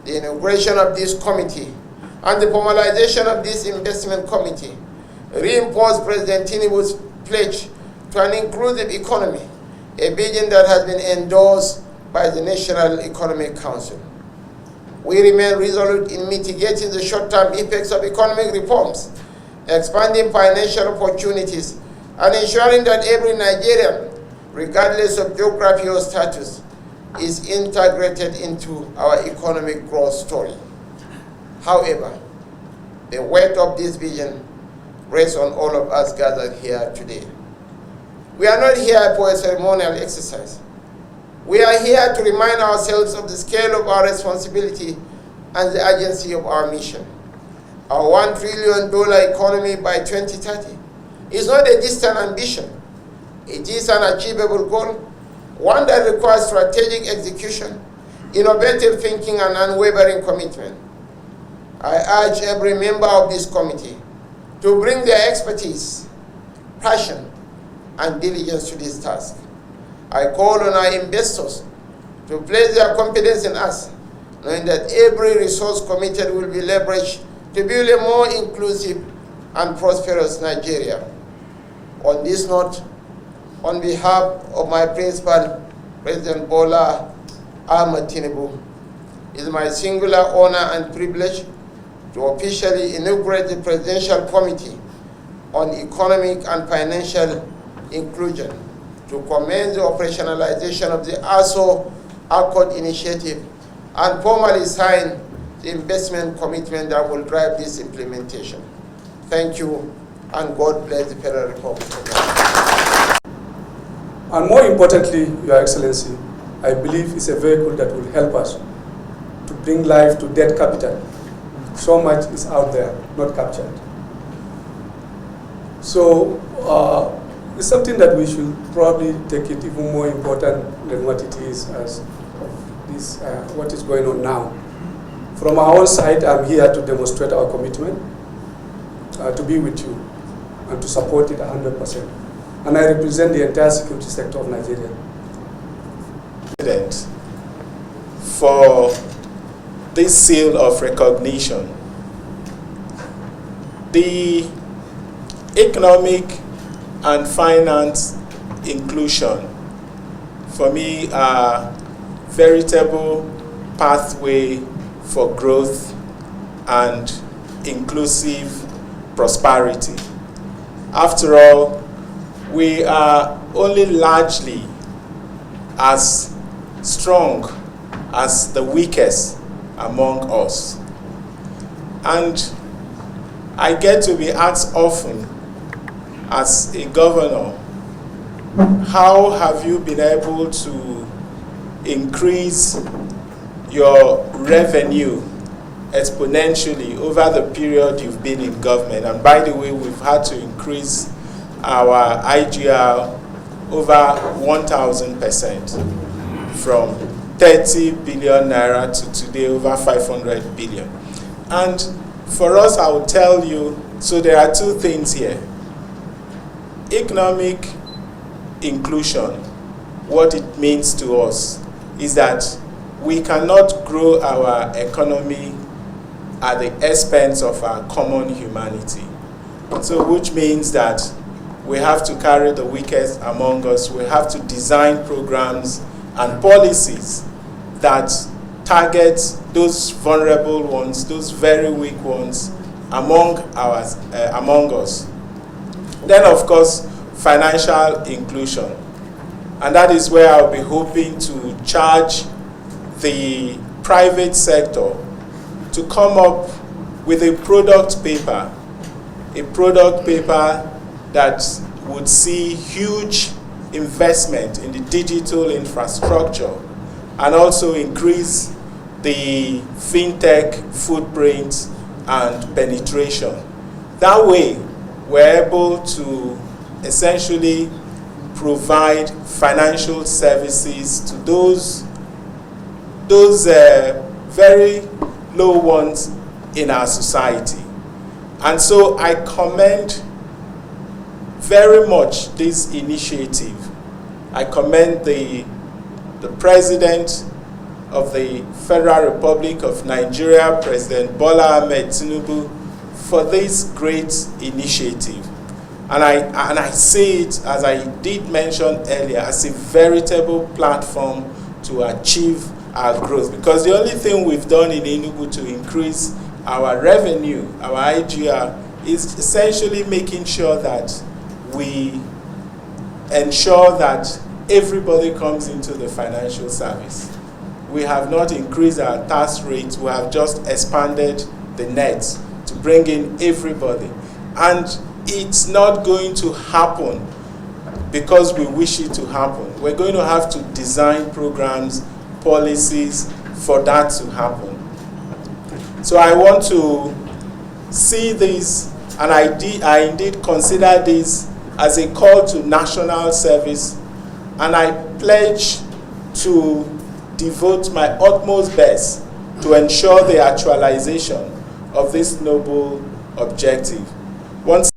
The inauguration of this committee and the formalization of this investment committee reinforced President Tinubu's pledge to an inclusive economy, a vision that has been endorsed by the National Economic Council. We remain resolute in mitigating the short-term effects of economic reforms, expanding financial opportunities, and ensuring that every Nigerian, regardless of geography or status, is integrated into our economic growth story. However, the weight of this vision rests on all of us gathered here today. We are not here for a ceremonial exercise. We are here to remind ourselves of the scale of our responsibility and the urgency of our mission. Our $1 trillion economy by 2030 is not a distant ambition. It is an achievable goal, one that requires strategic execution, innovative thinking, and unwavering commitment. I urge every member of this committee to bring their expertise, passion, and diligence to this task. I call on our investors to place their confidence in us, knowing that every resource committed will be leveraged to build a more inclusive and prosperous Nigeria. On this note, on behalf of my principal, President Bola Ahmed Tinubu, it is my singular honor and privilege to officially inaugurate the Presidential Committee on Economic and Financial Inclusion to commence the operationalization of the ASO Accord Initiative and formally sign the investment commitment that will drive this implementation. Thank you, and God bless the Federal Republic of Nigeria. And more importantly, Your Excellency, I believe it's a vehicle that will help us to bring life to dead capital. So much is out there, not captured. So it's something that we should probably take it even more important than what it is as this, what is going on now. From our own side, I'm here to demonstrate our commitment to be with you and to support it 100%. And I represent the entire security sector of Nigeria. For this seal of recognition, the economic and finance inclusion, for me, are veritable pathway for growth and inclusive prosperity. After all, we are only largely as strong as the weakest among us. And I get to be asked often as a governor, how have you been able to increase your revenue exponentially over the period you've been in government? And by the way, we've had to increase our IGR over 1,000% from 30 billion naira to today over 500 billion. And for us, I will tell you, so there are two things here. Economic inclusion, what it means to us is that we cannot grow our economy at the expense of our common humanity. So which means that we have to carry the weakest among us. We have to design programs and policies that target those vulnerable ones, those very weak ones among us. Then, of course, financial inclusion. And that is where I'll be hoping to charge the private sector to come up with a product paper that would see huge investment in the digital infrastructure and also increase the fintech footprint and penetration. That way, we're able to essentially provide financial services to those very low ones in our society. And so I commend very much this initiative. I commend the President of the Federal Republic of Nigeria, President Bola Ahmed Tinubu, for this great initiative. And I see it, as I did mention earlier, as a veritable platform to achieve our growth. Because the only thing we've done in Enugu to increase our revenue, our IGR, is essentially making sure that we ensure that everybody comes into the financial service. We have not increased our tax rates, we have just expanded the net to bring in everybody. And it's not going to happen because we wish it to happen. We're going to have to design programs, policies for that to happen. So I want to see this, and I indeed consider this as a call to national service, and I pledge to devote my utmost best to ensure the actualization of this noble objective. Once